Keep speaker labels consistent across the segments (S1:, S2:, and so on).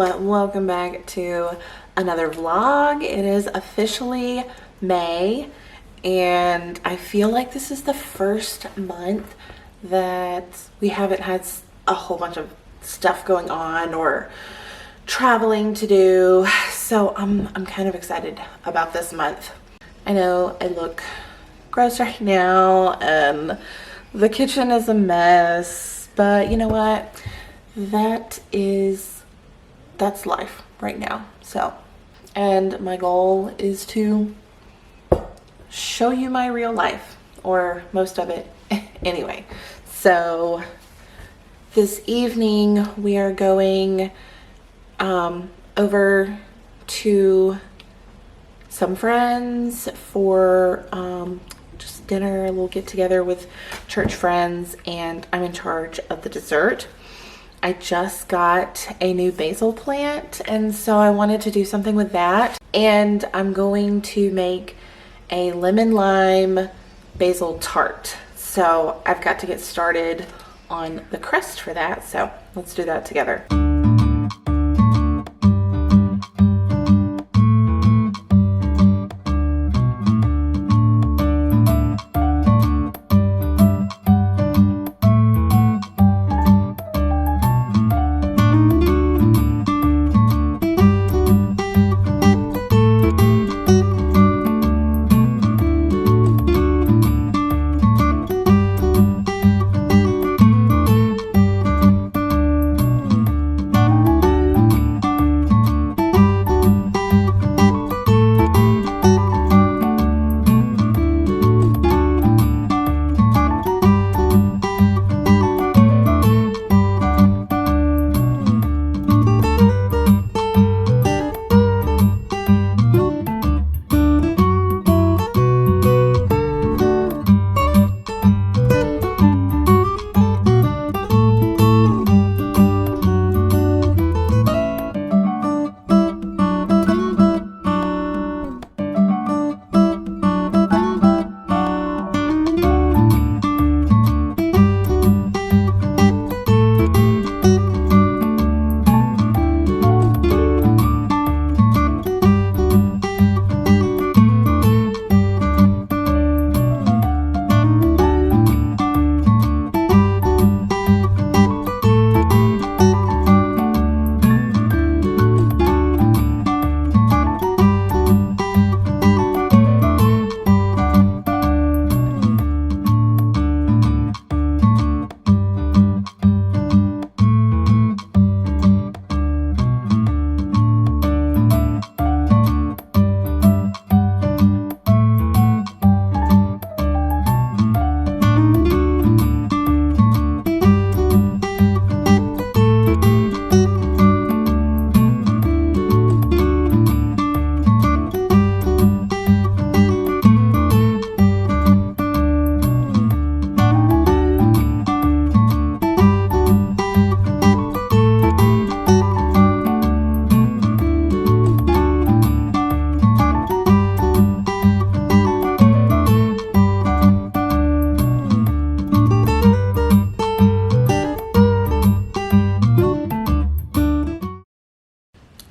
S1: Welcome back to another vlog. It is officially May, and I feel like this is the first month that we haven't had a whole bunch of stuff going on or traveling to do, so I'm kind of excited about this month. I know I look gross right now and the kitchen is a mess, but you know what? That's life right now. So, and my goal is to show you my real life, or most of it anyway. So this evening we are going over to some friends for just dinner, a little get together with church friends, and I'm in charge of the dessert. I just got a new basil plant, and so I wanted to do something with that, and I'm going to make a lemon lime basil tart. So I've got to get started on the crust for that, so let's do that together.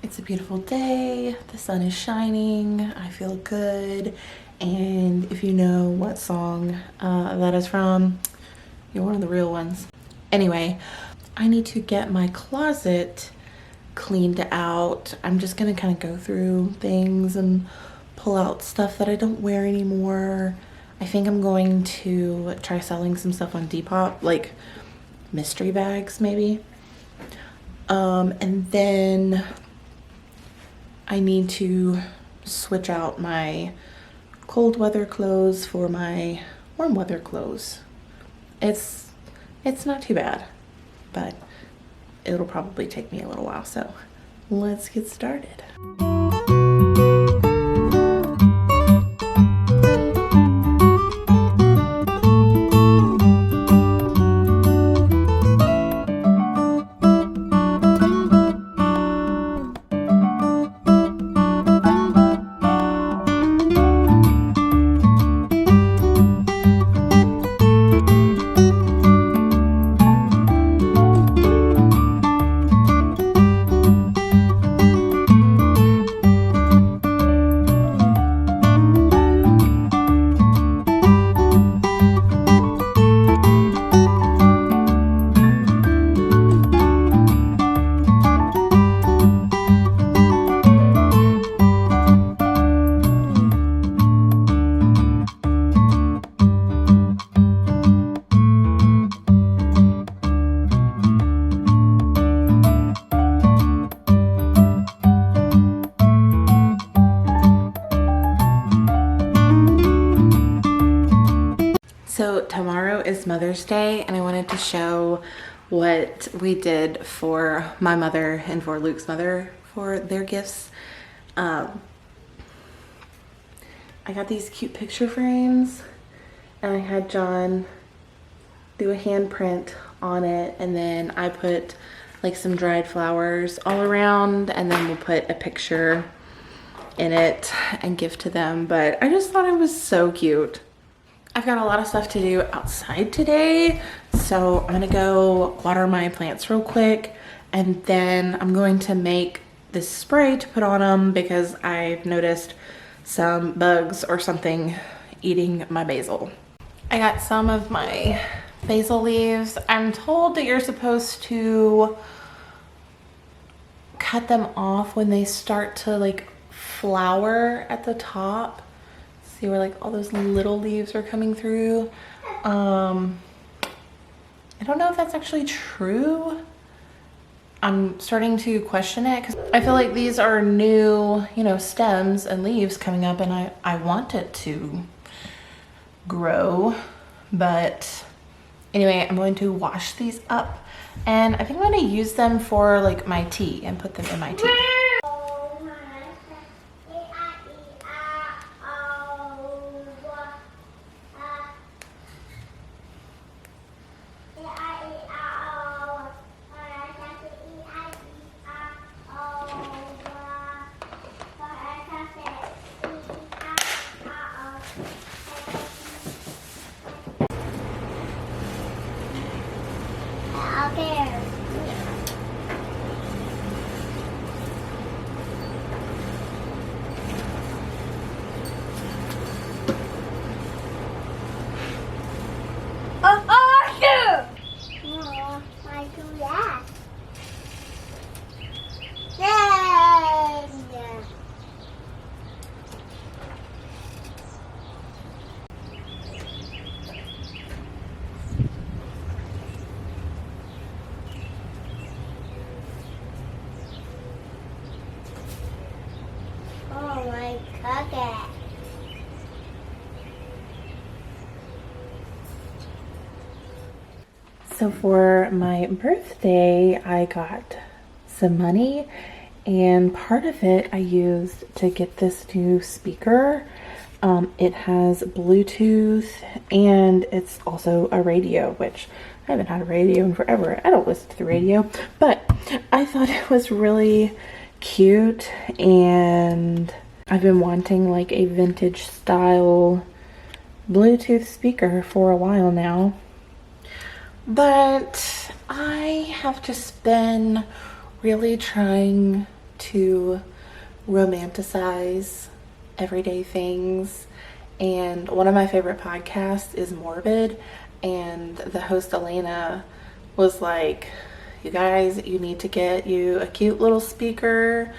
S1: It's a beautiful day, the sun is shining, I feel good, and if you know what song that is from, you're one of the real ones. Anyway, I need to get my closet cleaned out. I'm just gonna kind of go through things and pull out stuff that I don't wear anymore. I think I'm going to try selling some stuff on Depop, like mystery bags maybe. And then I need to switch out my cold weather clothes for my warm weather clothes. It's not too bad, but it'll probably take me a little while, so let's get started. So tomorrow is Mother's Day, and I wanted to show what we did for my mother and for Luke's mother for their gifts. I got these cute picture frames, and I had John do a handprint on it, and then I put like some dried flowers all around, and then we'll put a picture in it and give to them. But I just thought it was so cute. I've got a lot of stuff to do outside today, so I'm gonna go water my plants real quick, and then I'm going to make this spray to put on them because I've noticed some bugs or something eating my basil. I got some of my basil leaves. I'm told that you're supposed to cut them off when they start to like flower at the top. See where like all those little leaves are coming through. I don't know if that's actually true. I'm starting to question it because I feel like these are new, you know, stems and leaves coming up, and I want it to grow. But anyway, I'm going to wash these up, and I think I'm going to use them for like my tea and put them in my tea. So for my birthday, I got some money, and part of it I used to get this new speaker. It has Bluetooth, and it's also a radio, which I haven't had a radio in forever. I don't listen to the radio, but I thought it was really cute, and I've been wanting like a vintage style Bluetooth speaker for a while now. But I have just been really trying to romanticize everyday things. And one of my favorite podcasts is Morbid. And the host Elena was like, you guys, you need to get you a cute little speaker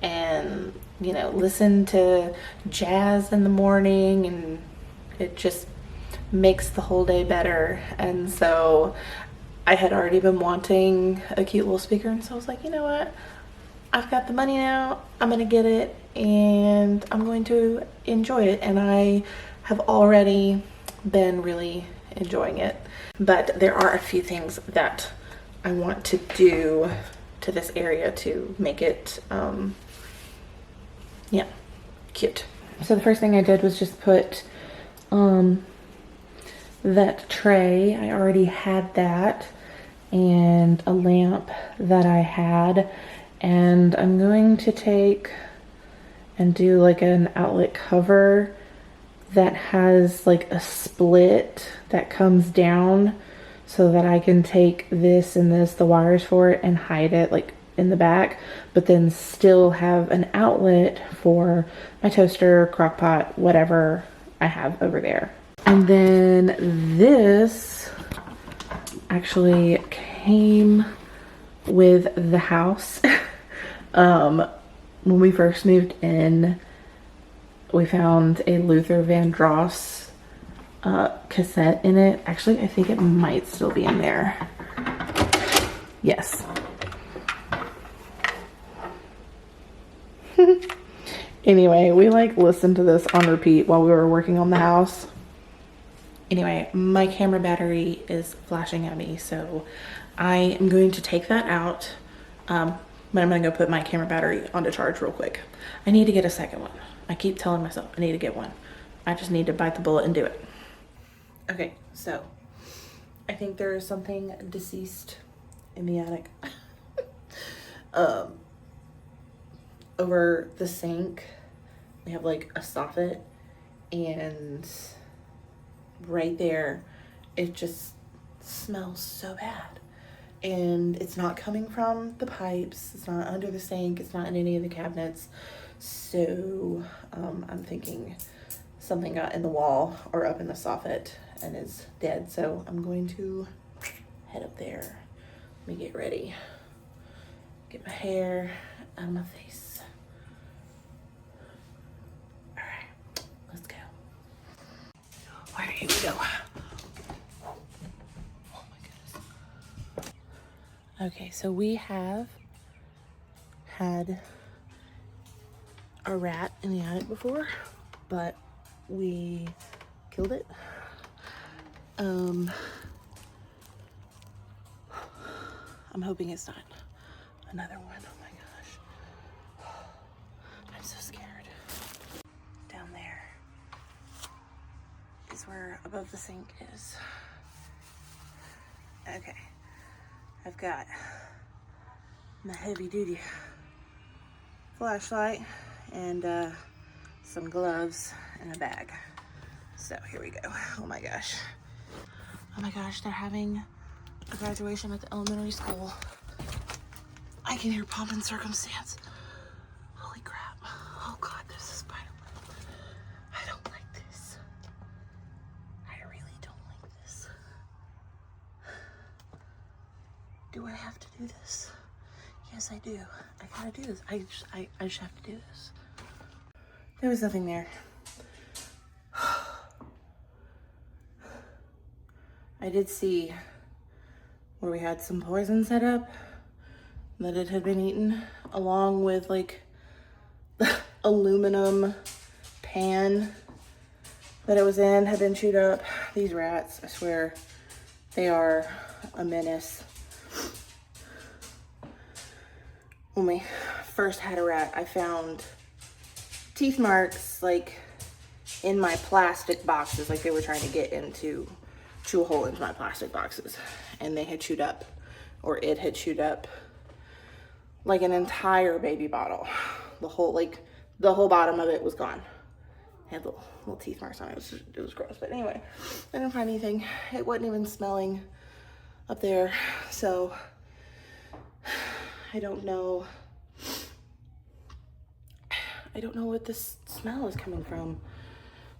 S1: and, you know, listen to jazz in the morning, and it just makes the whole day better. And so I had already been wanting a cute little speaker, and so I was like, you know what, I've got the money now, I'm gonna get it and I'm going to enjoy it. And I have already been really enjoying it, but there are a few things that I want to do to this area to make it yeah, cute. So the first thing I did was just put that tray. I already had that, and a lamp that I had, and I'm going to take and do like an outlet cover that has like a split that comes down so that I can take this and this, the wires for it, and hide it like in the back, but then still have an outlet for my toaster, crock pot, whatever I have over there. And then this actually came with the house. When we first moved in, we found a Luther Vandross cassette in it. Actually, I think it might still be in there. Yes. Anyway, we like listened to this on repeat while we were working on the house. Anyway, my camera battery is flashing at me, so I am going to take that out. But I'm gonna go put my camera battery onto charge real quick. I need to get a second one. I keep telling myself I need to get one. I just need to bite the bullet and do it. Okay, so I think there is something deceased in the attic. Over the sink, we have like a soffit, and right there, it just smells so bad. And it's not coming from the pipes, it's not under the sink, it's not in any of the cabinets. So I'm thinking something got in the wall or up in the soffit and is dead. So I'm going to head up there. Let me get ready. Get my hair out of my face. All right, let's go. All right, here we go. Oh my goodness. Okay, so we have had a rat in the attic before, but we killed it. I'm hoping it's not another one. Oh my gosh. I'm so scared. Down there is where above the sink is. Okay. I've got my heavy duty flashlight and some gloves and a bag. So here we go. Oh my gosh. Oh my gosh, they're having a graduation at the elementary school. I can hear pomp and circumstance. Holy crap. Oh God, there's a spider web. I don't like this. I really don't like this. Do I have to do this? Yes, I do. I gotta do this. I just have to do this. There was nothing there. I did see where we had some poison set up that it had been eaten, along with like the aluminum pan that it was in had been chewed up. These rats, I swear, they are a menace. When we first had a rat, I found teeth marks like in my plastic boxes, like they were trying to get into, chew a hole into my plastic boxes, and they had chewed up, or it had chewed up like an entire baby bottle. The whole bottom of it was gone. It had little teeth marks on it. It was gross. But anyway, I didn't find anything. It wasn't even smelling up there. So I don't know what this smell is coming from.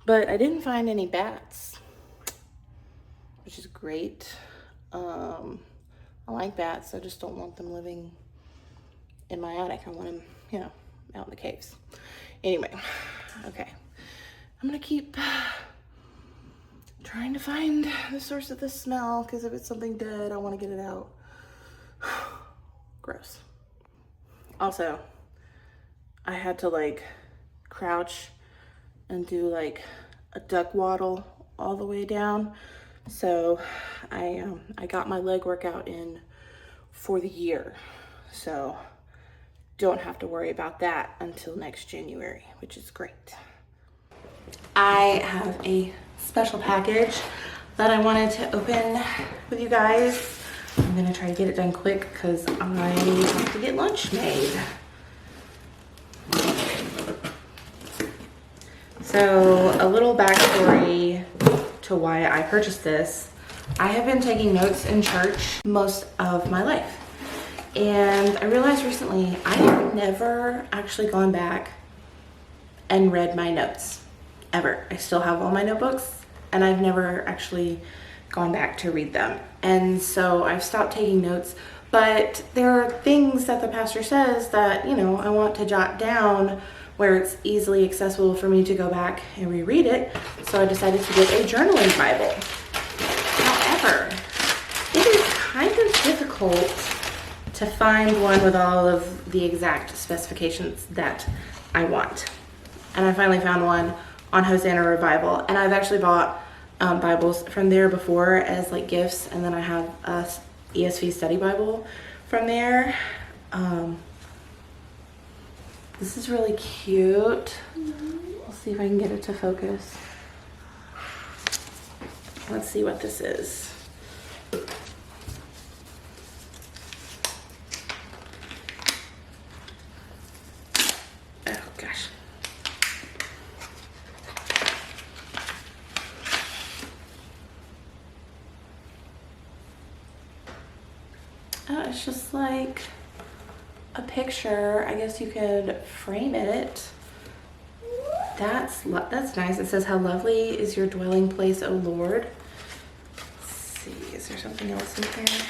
S1: But I didn't find any bats, which is great. I like bats. I just don't want them living in my attic. I want them, out in the caves. Anyway, okay. I'm gonna keep trying to find the source of this smell, because if it's something dead, I want to get it out. Gross. Also, I had to like crouch and do like a duck waddle all the way down. So I got my leg workout in for the year. So don't have to worry about that until next January, which is great. I have a special package that I wanted to open with you guys. I'm gonna try to get it done quick because I have to get lunch made. So a little backstory to why I purchased this. I have been taking notes in church most of my life. And I realized recently I have never actually gone back and read my notes, ever. I still have all my notebooks and I've never actually gone back to read them. And so I've stopped taking notes, but there are things that the pastor says that, I want to jot down where it's easily accessible for me to go back and reread it. So I decided to get a journaling Bible. However, it is kind of difficult to find one with all of the exact specifications that I want. And I finally found one on Hosanna Revival, and I've actually bought Bibles from there before as like gifts, and then I have a ESV study Bible from there. This is really cute. We'll see if I can get it to focus. Let's see what this is. Oh gosh. Oh, it's just like a picture. I guess you could frame it. That's nice. It says, "How lovely is your dwelling place, O Lord." Let's see, is there something else in here?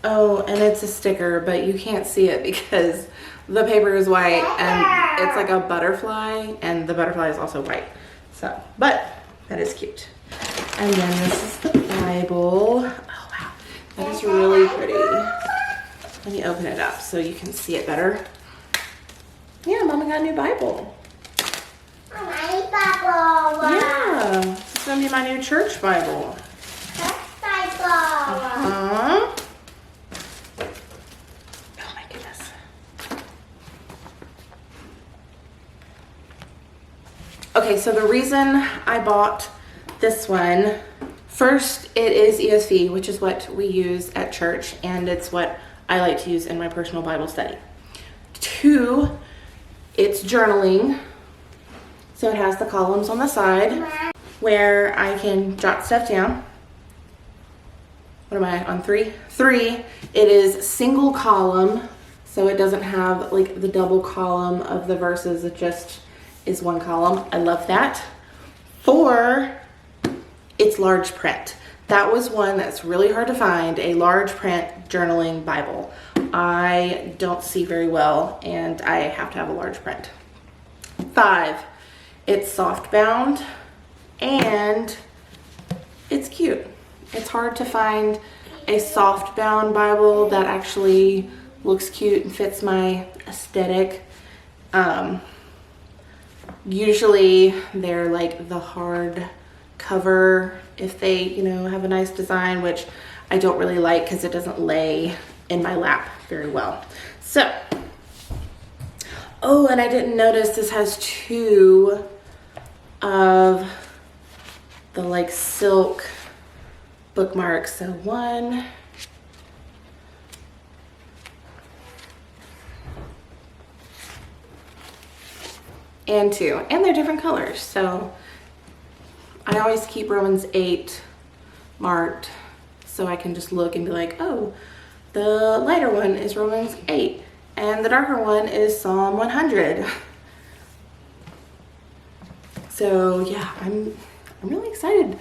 S1: Oh, and it's a sticker, but you can't see it because the paper is white and it's like a butterfly, and the butterfly is also white. So, but that is cute. And then this is the Bible. Oh wow, that is really pretty. Let me open it up so you can see it better. Yeah, Mama got a new Bible.
S2: My Bible.
S1: Yeah, this is gonna be my new church Bible.
S2: Bible.
S1: Oh my goodness. Okay, so the reason I bought this one, first, it is ESV, which is what we use at church, and it's what I like to use in my personal Bible study. 2, it's journaling. So it has the columns on the side where I can jot stuff down. What am I on 3? 3, it is single column. So it doesn't have like the double column of the verses. It just is one column. I love that. 4, it's large print. That was one that's really hard to find, a large print journaling Bible. I don't see very well, and I have to have a large print. 5, it's soft bound, and it's cute. It's hard to find a soft bound Bible that actually looks cute and fits my aesthetic. Usually they're like the hard cover if they, you know, have a nice design, which I don't really like because it doesn't lay in my lap very well. So, oh, and I didn't notice this has 2 of the like silk bookmarks. So 1, and 2, and they're different colors. So I always keep Romans 8 marked so I can just look and be like, oh, the lighter one is Romans 8 and the darker one is Psalm 100. So yeah, I'm really excited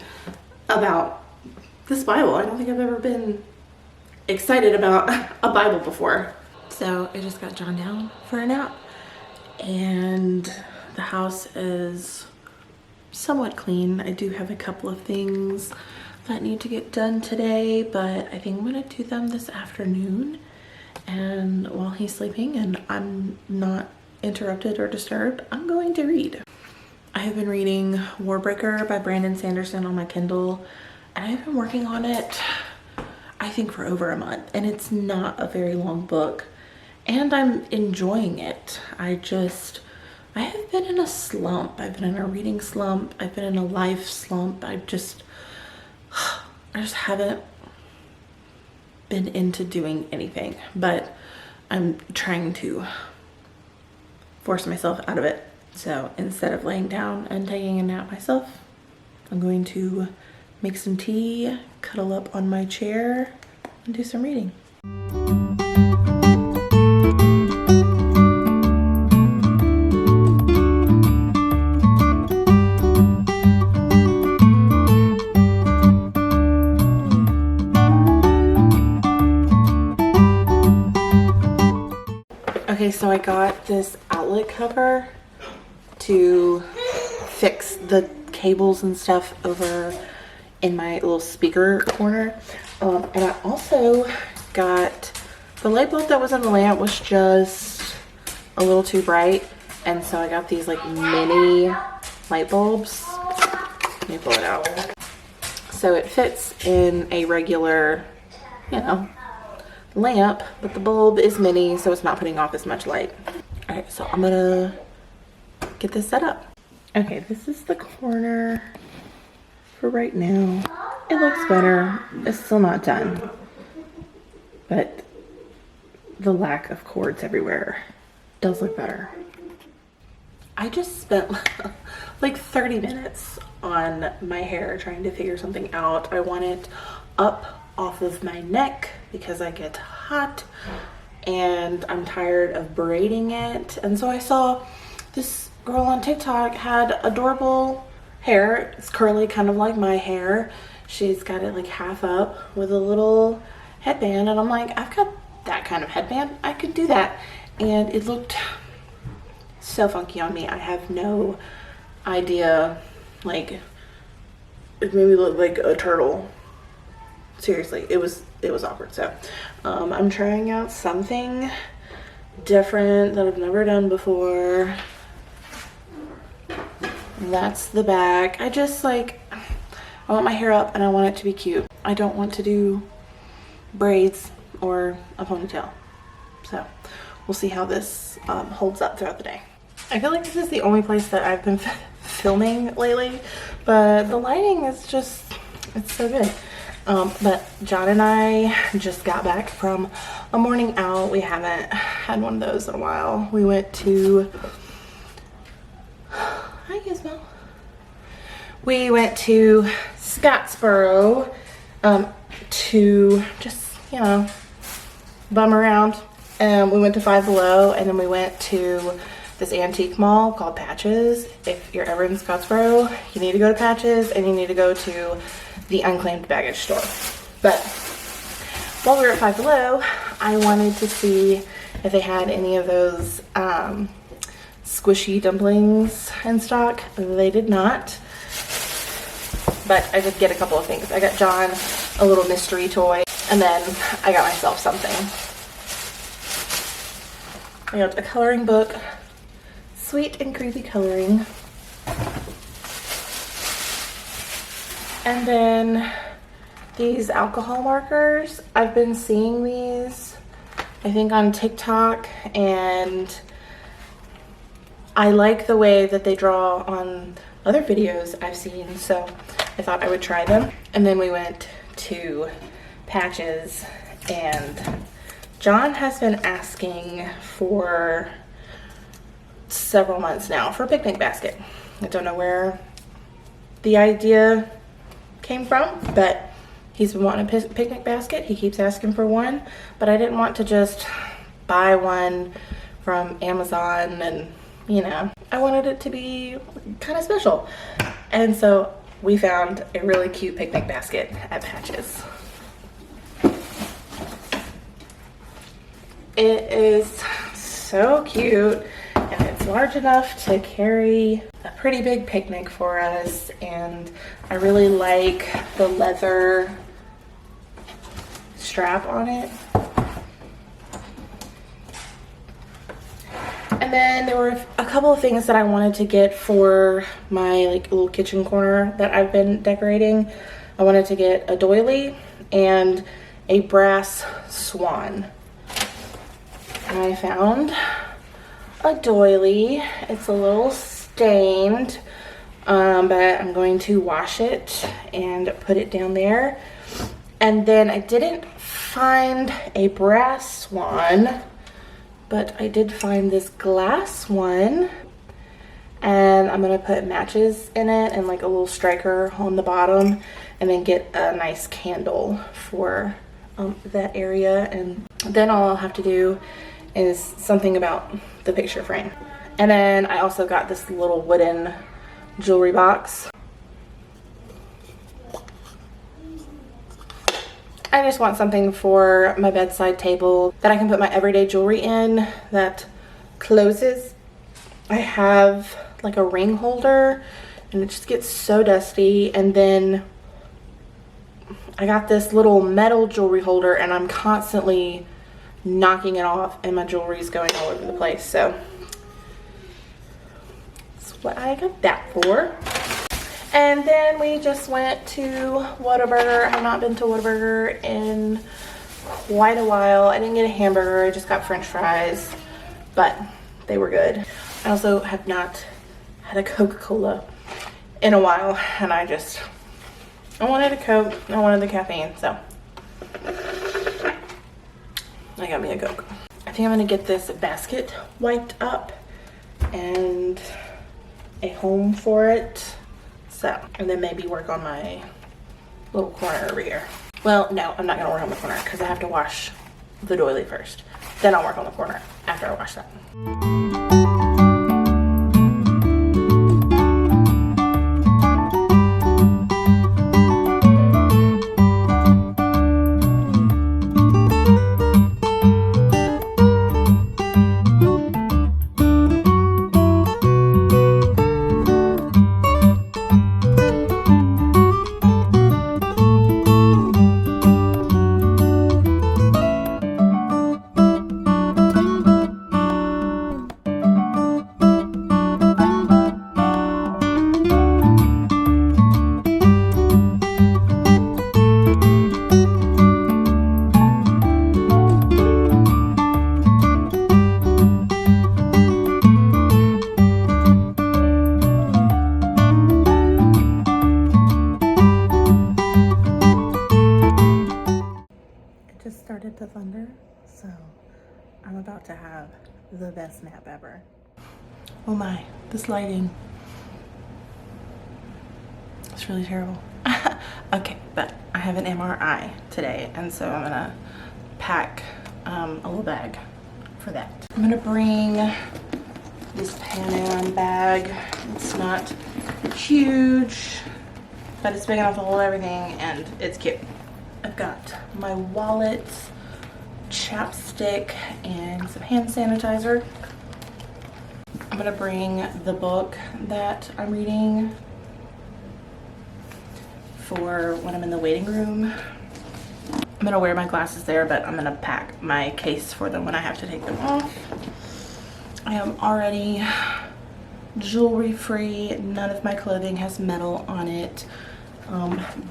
S1: about this Bible. I don't think I've ever been excited about a Bible before. So I just got John down for a nap, and the house is somewhat clean. I do have a couple of things that need to get done today, but I think I'm gonna do them this afternoon, and while he's sleeping and I'm not interrupted or disturbed, I'm going to read. I have been reading Warbreaker by Brandon Sanderson on my Kindle, and I've been working on it I think for over a month, and it's not a very long book, and I'm enjoying it. I have been in a slump. I've been in a reading slump. I've been in a life slump. I just haven't been into doing anything, but I'm trying to force myself out of it. So instead of laying down and taking a nap myself, I'm going to make some tea, cuddle up on my chair, and do some reading. Okay, so I got this outlet cover to fix the cables and stuff over in my little speaker corner. And I also got the light bulb that was in the lamp was just a little too bright. And so I got these like mini light bulbs. Let me pull it out. So it fits in a regular, you know, lamp, but the bulb is mini, so it's not putting off as much light. All right, so I'm gonna get this set up. Okay, this is the corner for right now. It looks better. It's still not done, but the lack of cords everywhere does look better. I just spent like 30 minutes on my hair trying to figure something out. I want it up off of my neck because I get hot and I'm tired of braiding it. And so I saw this girl on TikTok had adorable hair. It's curly, kind of like my hair. She's got it like half up with a little headband, and I'm like, I've got that kind of headband. I could do that. And it looked so funky on me. I have no idea. Like, it made me look like a turtle. Seriously, it was awkward. So I'm trying out something different that I've never done before. That's the back. I just like, I want my hair up and I want it to be cute. I don't want to do braids or a ponytail. So we'll see how this holds up throughout the day. I feel like this is the only place that I've been filming lately, but the lighting is just, it's so good. But John and I just got back from a morning out. We haven't had one of those in a while. We went to, hi Gizmo. We went to Scottsboro to just, you know, bum around. We went to Five Below, and then we went to this antique mall called Patches. If you're ever in Scottsboro, you need to go to Patches, and you need to go to the unclaimed baggage store. But while we were at Five Below, I wanted to see if they had any of those squishy dumplings in stock. They did not, but I did get a couple of things. I got John a little mystery toy, and then I got myself something. I got a coloring book, sweet and creepy coloring. And then these alcohol markers. I've been seeing these, I think, on TikTok, and I like the way that they draw on other videos I've seen, so I thought I would try them. And then we went to Patches, and John has been asking for several months now for a picnic basket. I don't know where the idea came from, but he's been wanting a picnic basket. He keeps asking for one, but I didn't want to just buy one from Amazon, and you know, I wanted it to be kind of special. And so we found a really cute picnic basket at Patches. It is so cute, and it's large enough to carry a pretty big picnic for us, and I really like the leather strap on it. And then there were a couple of things that I wanted to get for my like little kitchen corner that I've been decorating. I wanted to get a doily and a brass swan. And I found a doily. It's a little stained, but I'm going to wash it and put it down there. And then I didn't find a brass swan, but I did find this glass one, and I'm gonna put matches in it and like a little striker on the bottom, and then get a nice candle for that area. And then all I'll have to do is something about the picture frame. And then I also got this little wooden jewelry box. I just want something for my bedside table that I can put my everyday jewelry in that closes. I have like a ring holder, and it just gets so dusty. And then I got this little metal jewelry holder, and I'm constantly knocking it off, and my jewelry is going all over the place. So what I got that for. And then we just went to Whataburger. I have not been to Whataburger in quite a while. I didn't get a hamburger, I just got french fries, but they were good. I also have not had a Coca-Cola in a while, and I wanted a Coke, I wanted the caffeine, so I got me a Coke. I think I'm gonna get this basket wiped up and a home for it, so, and then maybe work on my little corner over here. Well, no, I'm not gonna work on the corner because I have to wash the doily first. Then I'll work on the corner after I wash that. Started to thunder, so I'm about to have the best nap ever. Oh my, this lighting. It's really terrible. Okay, but I have an MRI today, and so I'm gonna pack a little bag for that. I'm gonna bring this Pan Am bag. It's not huge, but it's big enough to hold everything, and it's cute. I've got my wallet, chapstick, and some hand sanitizer. I'm gonna bring the book that I'm reading for when I'm in the waiting room. I'm gonna wear my glasses there, but I'm gonna pack my case for them when I have to take them off. I am already jewelry free. None of my clothing has metal on it.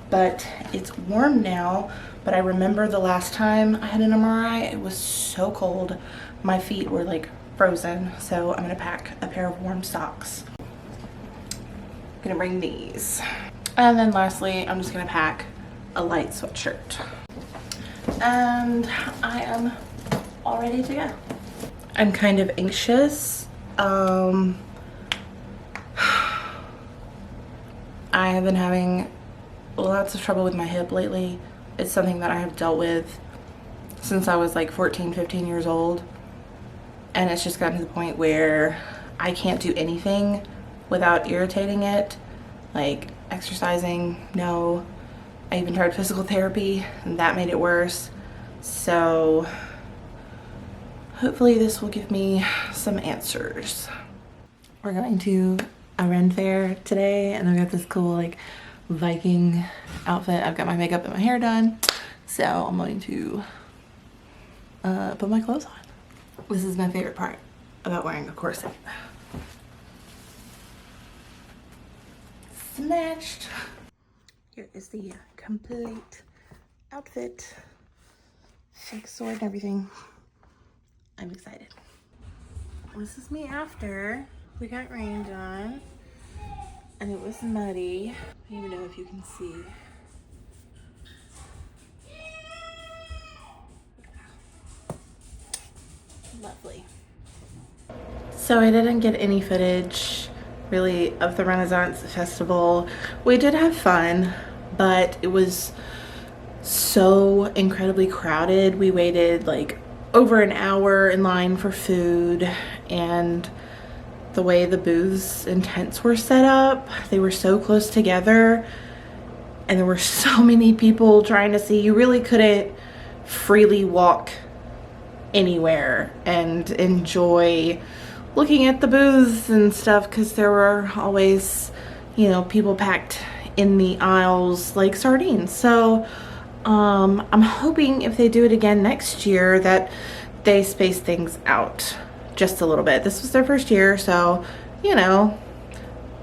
S1: But it's warm now, but I remember the last time I had an MRI, it was so cold. My feet were like frozen, so I'm gonna pack a pair of warm socks. I'm gonna bring these. And then lastly, I'm just gonna pack a light sweatshirt. And I am all ready to go. I'm kind of anxious. I have been having lots of trouble with my hip lately. It's something that I have dealt with since I was like 14, 15 years old. And it's just gotten to the point where I can't do anything without irritating it. Like exercising, no. I even tried physical therapy and that made it worse. So hopefully this will give me some answers. We're going to a Ren Fair today, and I've got this cool like Viking outfit. I've got my makeup and my hair done, so I'm going to put my clothes on. This is my favorite part about wearing a corset. Snatched. Here is the complete outfit, fake sword and everything. I'm excited. This is me after we got rained on. And it was muddy. I don't even know if you can see. Lovely. So I didn't get any footage really of the Renaissance Festival. We did have fun, but it was so incredibly crowded. We waited like over an hour in line for food, and the way the booths and tents were set up, they were so close together, and there were so many people trying to see. You really couldn't freely walk anywhere and enjoy looking at the booths and stuff, because there were always, you know, people packed in the aisles like sardines. So I'm hoping if they do it again next year that they space things out just a little bit. This was their first year, so, you know,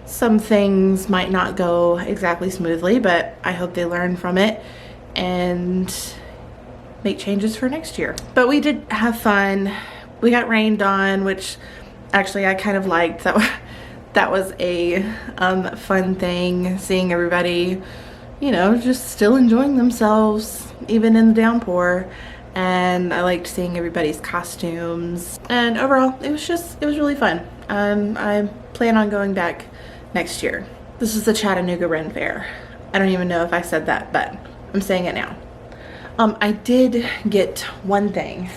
S1: some things might not go exactly smoothly, but I hope they learn from it and make changes for next year. But we did have fun. We got rained on, which actually I kind of liked. That was a fun thing, seeing everybody, you know, just still enjoying themselves even in the downpour. And I liked seeing everybody's costumes, and overall it was really fun. I plan on going back next year. This is the Chattanooga Ren Fair. I don't even know if I said that, but I'm saying it now. I did get one thing.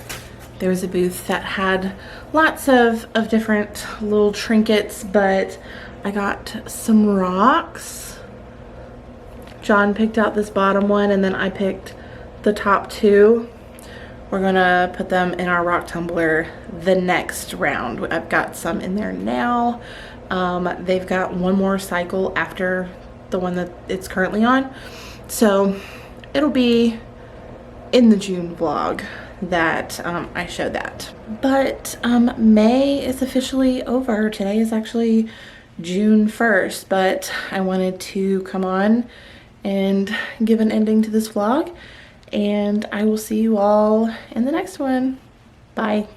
S1: There was a booth that had lots of different little trinkets, but I got some rocks. John picked out this bottom one, and then I picked the top two. We're gonna put them in our rock tumbler the next round. I've got some in there now. They've got one more cycle after the one that it's currently on. So it'll be in the June vlog that I show that. But May is officially over. Today is actually June 1st, but I wanted to come on and give an ending to this vlog. And I will see you all in the next one. Bye.